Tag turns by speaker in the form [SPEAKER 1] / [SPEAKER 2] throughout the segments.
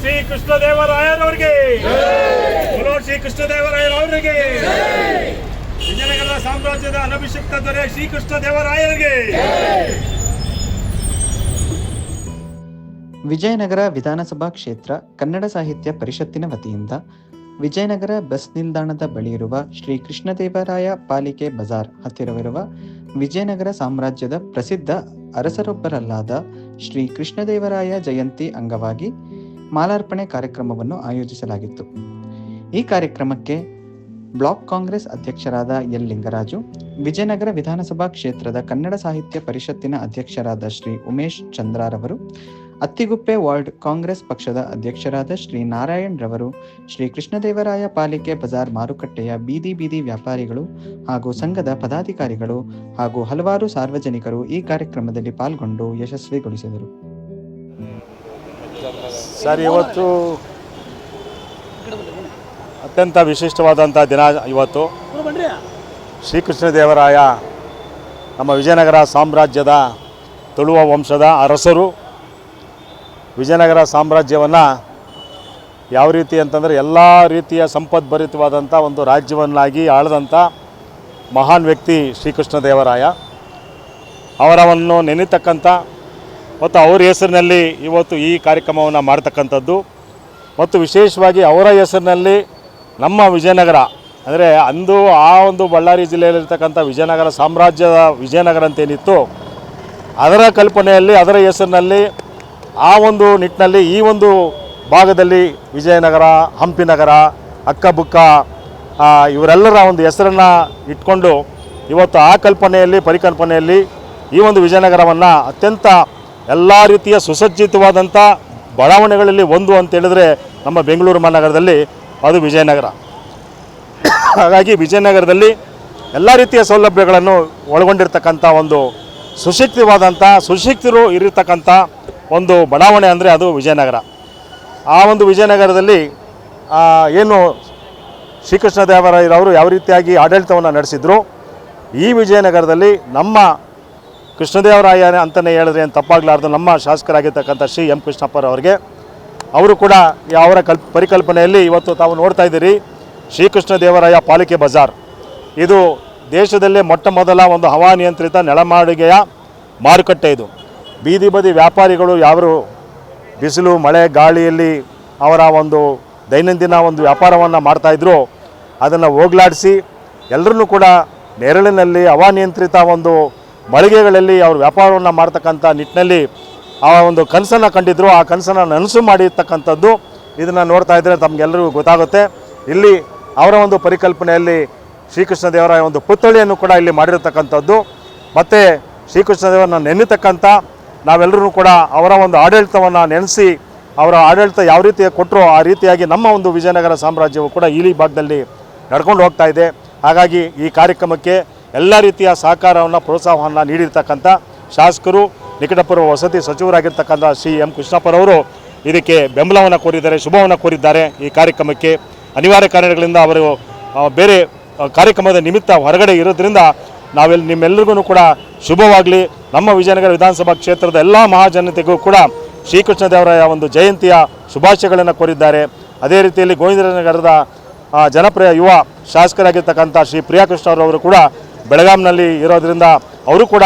[SPEAKER 1] ಶ್ರೀ ಕೃಷ್ಣದೇವರಾಯರವರಿಗೆ, बोलो ಶ್ರೀ ಕೃಷ್ಣದೇವರಾಯರವರಿಗೆ, ವಿಜಯನಗರ ಸಾಮ್ರಾಜ್ಯದ ಅನಭಿಷಿಕ್ತ ದೊರೆ ಶ್ರೀ ಕೃಷ್ಣದೇವರಾಯರಿಗೆ.
[SPEAKER 2] ವಿಜಯನಗರ ವಿಧಾನಸಭಾ ಕ್ಷೇತ್ರ ಕನ್ನಡ ಸಾಹಿತ್ಯ ಪರಿಷತ್ತಿನ ವತಿಯಿಂದ ವಿಜಯನಗರ ಬಸ್ ನಿಲ್ದಾಣದ ಬಳಿ ಇರುವ ಶ್ರೀ ಕೃಷ್ಣದೇವರಾಯ ಪಾಲಿಕೆ ಬಜಾರ್ ಹತ್ತಿರವಿರುವ ವಿಜಯನಗರ ಸಾಮ್ರಾಜ್ಯದ ಪ್ರಸಿದ್ಧ ಅರಸರೊಬ್ಬರಲ್ಲಾದ ಶ್ರೀ ಕೃಷ್ಣದೇವರಾಯ ಜಯಂತಿ ಅಂಗವಾಗಿ ಮಾಲಾರ್ಪಣೆ ಕಾರ್ಯಕ್ರಮವನ್ನು ಆಯೋಜಿಸಲಾಗಿತ್ತು. ಈ ಕಾರ್ಯಕ್ರಮಕ್ಕೆ ಬ್ಲಾಕ್ ಕಾಂಗ್ರೆಸ್ ಅಧ್ಯಕ್ಷರಾದ ಎಲ್ ಲಿಂಗರಾಜು, ವಿಜಯನಗರ ವಿಧಾನಸಭಾ ಕ್ಷೇತ್ರದ ಕನ್ನಡ ಸಾಹಿತ್ಯ ಪರಿಷತ್ತಿನ ಅಧ್ಯಕ್ಷರಾದ ಶ್ರೀ ಉಮೇಶ್ ಚಂದ್ರರವರು, ಅತ್ತಿಗುಪ್ಪೆ ವಾರ್ಡ್ ಕಾಂಗ್ರೆಸ್ ಪಕ್ಷದ ಅಧ್ಯಕ್ಷರಾದ ಶ್ರೀ ನಾರಾಯಣ್ ರವರು, ಶ್ರೀ ಕೃಷ್ಣದೇವರಾಯ ಪಾಲಿಕೆ ಬಜಾರ್ ಮಾರುಕಟ್ಟೆಯ ಬೀದಿ ಬೀದಿ ವ್ಯಾಪಾರಿಗಳು ಹಾಗೂ ಸಂಘದ ಪದಾಧಿಕಾರಿಗಳು ಹಾಗೂ ಹಲವಾರು ಸಾರ್ವಜನಿಕರು ಈ ಕಾರ್ಯಕ್ರಮದಲ್ಲಿ ಪಾಲ್ಗೊಂಡು ಯಶಸ್ವಿಗೊಳಿಸಿದರು.
[SPEAKER 1] ಸರ್, ಇವತ್ತು ಅತ್ಯಂತ ವಿಶಿಷ್ಟವಾದಂಥ ದಿನ. ಇವತ್ತು ಶ್ರೀಕೃಷ್ಣದೇವರಾಯ ನಮ್ಮ ವಿಜಯನಗರ ಸಾಮ್ರಾಜ್ಯದ ತುಳುವ ವಂಶದ ಅರಸರು. ವಿಜಯನಗರ ಸಾಮ್ರಾಜ್ಯವನ್ನು ಯಾವ ರೀತಿ ಅಂತಂದರೆ ಎಲ್ಲ ರೀತಿಯ ಸಂಪದ್ಭರಿತವಾದಂಥ ಒಂದು ರಾಜ್ಯವನ್ನಾಗಿ ಆಳಿದಂಥ ಮಹಾನ್ ವ್ಯಕ್ತಿ ಶ್ರೀಕೃಷ್ಣದೇವರಾಯ. ಅವರವನ್ನು ನೆನೆತಕ್ಕಂಥ ಮತ್ತು ಅವರ ಹೆಸರಿನಲ್ಲಿ ಇವತ್ತು ಈ ಕಾರ್ಯಕ್ರಮವನ್ನು ಮಾಡ್ತಕ್ಕಂಥದ್ದು ಮತ್ತು ವಿಶೇಷವಾಗಿ ಅವರ ಹೆಸರಿನಲ್ಲಿ ನಮ್ಮ ವಿಜಯನಗರ ಅಂದರೆ ಅಂದು ಆ ಒಂದು ಬಳ್ಳಾರಿ ಜಿಲ್ಲೆಯಲ್ಲಿರ್ತಕ್ಕಂಥ ವಿಜಯನಗರ ಸಾಮ್ರಾಜ್ಯದ ವಿಜಯನಗರ ಅಂತೇನಿತ್ತು, ಅದರ ಕಲ್ಪನೆಯಲ್ಲಿ ಅದರ ಹೆಸರಿನಲ್ಲಿ ಆ ಒಂದು ನಿಟ್ಟಿನಲ್ಲಿ ಈ ಒಂದು ಭಾಗದಲ್ಲಿ ವಿಜಯನಗರ, ಹಂಪಿನಗರ, ಅಕ್ಕಬುಕ್ಕ ಇವರೆಲ್ಲರ ಒಂದು ಹೆಸರನ್ನು ಇಟ್ಕೊಂಡು ಇವತ್ತು ಆ ಕಲ್ಪನೆಯಲ್ಲಿ ಪರಿಕಲ್ಪನೆಯಲ್ಲಿ ಈ ಒಂದು ವಿಜಯನಗರವನ್ನು ಅತ್ಯಂತ ಎಲ್ಲ ರೀತಿಯ ಸುಸಜ್ಜಿತವಾದಂಥ ಬಡಾವಣೆಗಳಲ್ಲಿ ಒಂದು ಅಂತೇಳಿದ್ರೆ ನಮ್ಮ ಬೆಂಗಳೂರು ಮಹಾನಗರದಲ್ಲಿ ಅದು ವಿಜಯನಗರ. ಹಾಗಾಗಿ ವಿಜಯನಗರದಲ್ಲಿ ಎಲ್ಲ ರೀತಿಯ ಸೌಲಭ್ಯಗಳನ್ನು ಒಳಗೊಂಡಿರ್ತಕ್ಕಂಥ ಒಂದು ಸುಶಿಕ್ಷಿತರು ಇರತಕ್ಕಂಥ ಒಂದು ಬಡಾವಣೆ ಅಂದರೆ ಅದು ವಿಜಯನಗರ. ಆ ಒಂದು ವಿಜಯನಗರದಲ್ಲಿ ಏನು ಶ್ರೀಕೃಷ್ಣದೇವರಾಯರವರು ಯಾವ ರೀತಿಯಾಗಿ ಆಡಳಿತವನ್ನು ನಡೆಸಿದ್ರು, ಈ ವಿಜಯನಗರದಲ್ಲಿ ನಮ್ಮ ಕೃಷ್ಣದೇವರಾಯ ಅಂತಲೇ ಹೇಳಿದ್ರೆ ಏನು ತಪ್ಪಾಗಲಾರ್ದು ನಮ್ಮ ಶಾಸಕರಾಗಿರ್ತಕ್ಕಂಥ ಶ್ರೀ ಎಂ ಕೃಷ್ಣಪ್ಪರವರಿಗೆ, ಅವರು ಕೂಡ ಅವರ ಪರಿಕಲ್ಪನೆಯಲ್ಲಿ ಇವತ್ತು ತಾವು ನೋಡ್ತಾ ಇದ್ದೀರಿ ಶ್ರೀಕೃಷ್ಣದೇವರಾಯ ಪಾಲಿಕೆ ಬಜಾರ್. ಇದು ದೇಶದಲ್ಲೇ ಮೊಟ್ಟ ಮೊದಲ ಒಂದು ಹವಾನಿಯಂತ್ರಿತ ನೆಲಮಾಳಿಗೆಯ ಮಾರುಕಟ್ಟೆ. ಇದು ಬೀದಿ ಬದಿ ವ್ಯಾಪಾರಿಗಳು ಯಾರು ಬಿಸಿಲು ಮಳೆ ಗಾಳಿಯಲ್ಲಿ ಅವರ ಒಂದು ದೈನಂದಿನ ಒಂದು ವ್ಯಾಪಾರವನ್ನು ಮಾಡ್ತಾಯಿದ್ರು, ಅದನ್ನು ಹೋಗ್ಲಾಡಿಸಿ ಎಲ್ಲರನ್ನೂ ಕೂಡ ನೆರಳಿನಲ್ಲಿ ಹವಾನಿಯಂತ್ರಿತ ಒಂದು ಮಳಿಗೆಗಳಲ್ಲಿ ಅವರು ವ್ಯಾಪಾರವನ್ನು ಮಾಡ್ತಕ್ಕಂಥ ನಿಟ್ಟಿನಲ್ಲಿ ಆ ಒಂದು ಕನಸನ್ನು ಕಂಡಿದ್ದರು. ಆ ಕನಸನ್ನು ನನಸು ಮಾಡಿರ್ತಕ್ಕಂಥದ್ದು ಇದನ್ನು ನೋಡ್ತಾ ಇದ್ದರೆ ತಮಗೆಲ್ಲರಿಗೂ ಗೊತ್ತಾಗುತ್ತೆ. ಇಲ್ಲಿ ಅವರ ಒಂದು ಪರಿಕಲ್ಪನೆಯಲ್ಲಿ ಶ್ರೀಕೃಷ್ಣದೇವರಾಯ ಒಂದು ಪುತ್ಥಳಿಯನ್ನು ಕೂಡ ಇಲ್ಲಿ ಮಾಡಿರತಕ್ಕಂಥದ್ದು ಮತ್ತು ಶ್ರೀಕೃಷ್ಣದೇವರನ್ನ ನೆನೆತಕ್ಕಂಥ ನಾವೆಲ್ಲರೂ ಕೂಡ ಅವರ ಒಂದು ಆಡಳಿತವನ್ನು ನೆನೆಸಿ ಅವರ ಆಡಳಿತ ಯಾವ ರೀತಿ ಕೊಟ್ಟರೋ ಆ ರೀತಿಯಾಗಿ ನಮ್ಮ ಒಂದು ವಿಜಯನಗರ ಸಾಮ್ರಾಜ್ಯವು ಕೂಡ ಈ ಭಾಗದಲ್ಲಿ ನಡ್ಕೊಂಡು ಹೋಗ್ತಾ ಇದೆ. ಹಾಗಾಗಿ ಈ ಕಾರ್ಯಕ್ರಮಕ್ಕೆ ಎಲ್ಲ ರೀತಿಯ ಸಹಕಾರವನ್ನು ಪ್ರೋತ್ಸಾಹವನ್ನು ನೀಡಿರ್ತಕ್ಕಂಥ ಶಾಸಕರು, ನಿಕಟಪೂರ್ವ ವಸತಿ ಸಚಿವರಾಗಿರ್ತಕ್ಕಂಥ ಶ್ರೀ ಎಂ ಕೃಷ್ಣಪ್ಪರವರು ಇದಕ್ಕೆ ಬೆಂಬಲವನ್ನು ಕೋರಿದ್ದಾರೆ, ಶುಭವನ್ನು ಕೋರಿದ್ದಾರೆ. ಈ ಕಾರ್ಯಕ್ರಮಕ್ಕೆ ಅನಿವಾರ್ಯ ಕಾರಣಗಳಿಂದ ಅವರು ಬೇರೆ ಕಾರ್ಯಕ್ರಮದ ನಿಮಿತ್ತ ಹೊರಗಡೆ ಇರೋದ್ರಿಂದ ನಿಮ್ಮೆಲ್ಲರಿಗೂ ಕೂಡ ಶುಭವಾಗಲಿ. ನಮ್ಮ ವಿಜಯನಗರ ವಿಧಾನಸಭಾ ಕ್ಷೇತ್ರದ ಎಲ್ಲ ಮಹಾಜನತೆಗೂ ಕೂಡ ಶ್ರೀಕೃಷ್ಣದೇವರಾಯ ಒಂದು ಜಯಂತಿಯ ಶುಭಾಶಯಗಳನ್ನು ಕೋರಿದ್ದಾರೆ. ಅದೇ ರೀತಿಯಲ್ಲಿ ಗೋವಿಂದನಗರದ ಜನಪ್ರಿಯ ಯುವ ಶಾಸಕರಾಗಿರ್ತಕ್ಕಂಥ ಶ್ರೀ ಪ್ರಿಯಾಕೃಷ್ಣರವರು ಕೂಡ ಬೆಳಗಾಂನಲ್ಲಿ ಇರೋದರಿಂದ ಅವರು ಕೂಡ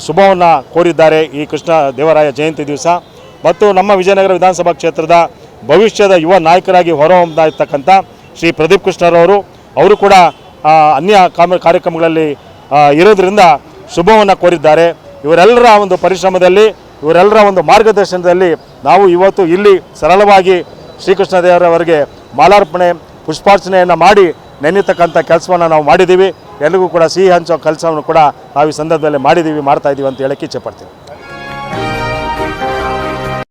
[SPEAKER 1] ಶುಭವನ್ನು ಕೋರಿದ್ದಾರೆ ಈ ಕೃಷ್ಣ ದೇವರಾಯ ಜಯಂತಿ ದಿವಸ. ಮತ್ತು ನಮ್ಮ ವಿಜಯನಗರ ವಿಧಾನಸಭಾ ಕ್ಷೇತ್ರದ ಭವಿಷ್ಯದ ಯುವ ನಾಯಕರಾಗಿ ಹೊರಹೊಮ್ಮತಾ ಇರ್ತಕ್ಕಂಥ ಶ್ರೀ ಪ್ರದೀಪ್ ಕೃಷ್ಣರವರು ಅವರು ಕೂಡ ಅನ್ಯ ಕಾರ್ಯಕ್ರಮಗಳಲ್ಲಿ ಇರೋದರಿಂದ ಶುಭವನ್ನು ಕೋರಿದ್ದಾರೆ. ಇವರೆಲ್ಲರ ಒಂದು ಪರಿಶ್ರಮದಲ್ಲಿ, ಇವರೆಲ್ಲರ ಒಂದು ಮಾರ್ಗದರ್ಶನದಲ್ಲಿ ನಾವು ಇವತ್ತು ಇಲ್ಲಿ ಸರಳವಾಗಿ ಶ್ರೀಕೃಷ್ಣದೇವರವರಿಗೆ ಮಾಲಾರ್ಪಣೆ ಪುಷ್ಪಾರ್ಚನೆಯನ್ನು ಮಾಡಿ ನೆನೆಯತಕ್ಕಂಥ ಕೆಲಸವನ್ನು ನಾವು ಮಾಡಿದ್ದೀವಿ. ಎಲ್ಲಿಗೂ ಕೂಡ ಸಿಹಿ ಹಂಚೋ ಕೆಲಸವನ್ನು ಕೂಡ ನಾವು ಈ ಸಂದರ್ಭದಲ್ಲಿ ಮಾಡ್ತಾಯಿದ್ದೀವಿ ಅಂತ ಹೇಳೋಕ್ಕೆ ಇಚ್ಛೆಪಡ್ತೀನಿ.